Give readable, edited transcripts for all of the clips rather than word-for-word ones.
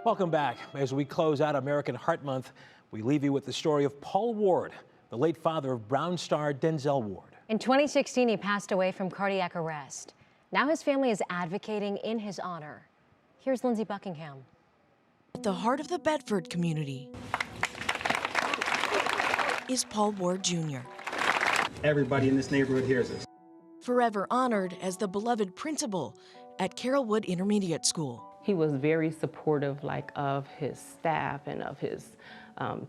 Welcome back. As we close out American Heart Month, we leave you with the story of Paul Ward, the late father of Brown star Denzel Ward. In 2016, he passed away from cardiac arrest. Now his family is advocating in his honor. Here's Lindsay Buckingham. At the heart of the Bedford community is Paul Ward Jr. Everybody in this neighborhood hears us. Forever honored as the beloved principal at Carylwood Intermediate School. He was very supportive, of his staff and of his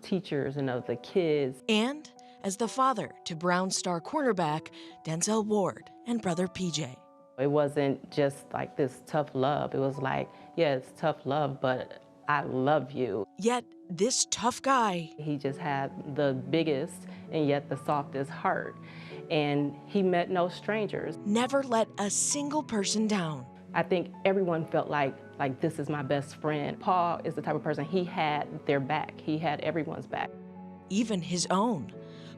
teachers and of the kids. And as the father to Brown star cornerback Denzel Ward and brother PJ. It wasn't just like this tough love. It was like, yeah, it's tough love, but I love you. Yet this tough guy, he just had the biggest and yet the softest heart. And he met no strangers. Never let a single person down. I think everyone felt like this is my best friend. Paul is the type of person, he had their back. He had everyone's back. Even his own.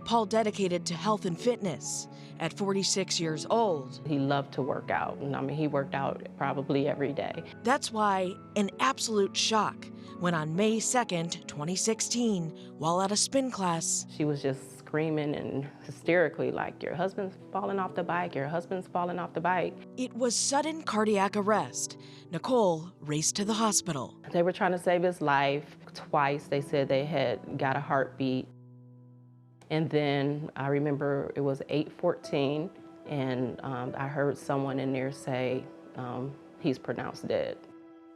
Paul dedicated to health and fitness. At 46 years old, he loved to work out. He worked out probably every day. That's why an absolute shock when on May 2nd, 2016, while at a spin class, she was just screaming and hysterically like, your husband's falling off the bike, your husband's falling off the bike. It was sudden cardiac arrest. Nicole raced to the hospital. They were trying to save his life. Twice they said they had got a heartbeat. And then I remember it was 8:14, and I heard someone in there say, he's pronounced dead.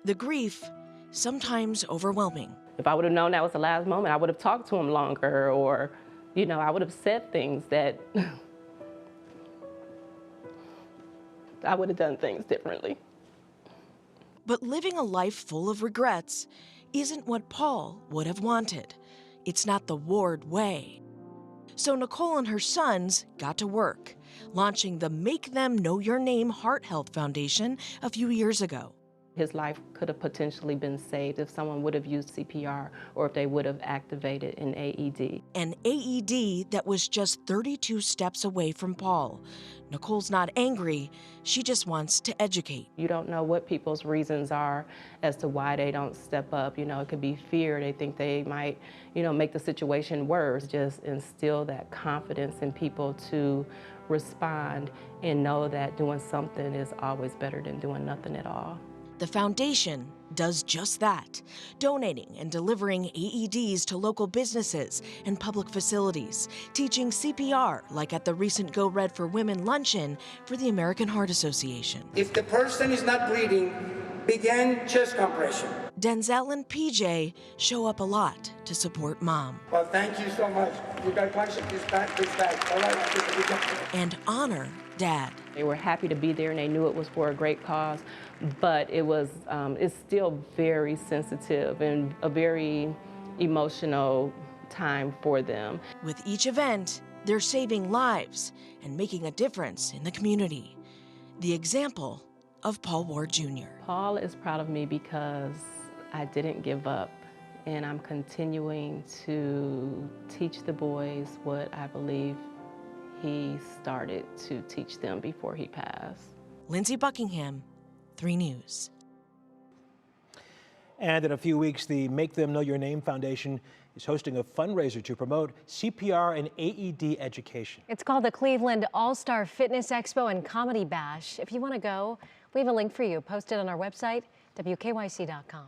The grief, sometimes overwhelming. If I would have known that was the last moment, I would have talked to him longer, or, I would have said things that I would have done things differently. But living a life full of regrets isn't what Paul would have wanted. It's not the Ward way. So Nicole and her sons got to work, launching the Make Them Know Your Name Heart Health Foundation a few years ago. His life could have potentially been saved if someone would have used CPR or if they would have activated an AED. An AED that was just 32 steps away from Paul. Nicole's not angry, she just wants to educate. You don't know what people's reasons are as to why they don't step up. It could be fear. They think they might, make the situation worse. Just instill that confidence in people to respond and know that doing something is always better than doing nothing at all. The foundation does just that, donating and delivering AEDs to local businesses and public facilities, teaching CPR like at the recent Go Red for Women luncheon for the American Heart Association. If the person is not breathing, begin chest compression. Denzel and PJ show up a lot to support Mom. Well, thank you so much. You got to punch this back. All right. And honor Dad. They were happy to be there and they knew it was for a great cause, but it's still very sensitive and a very emotional time for them. With each event, they're saving lives and making a difference in the community. The example of Paul Ward Jr. Paul is proud of me because I didn't give up, and I'm continuing to teach the boys what I believe he started to teach them before he passed. Lindsay Buckingham, 3 News. And in a few weeks, the Make Them Know Your Name Foundation is hosting a fundraiser to promote CPR and AED education. It's called the Cleveland All-Star Fitness Expo and Comedy Bash. If you want to go, we have a link for you posted on our website, WKYC.com.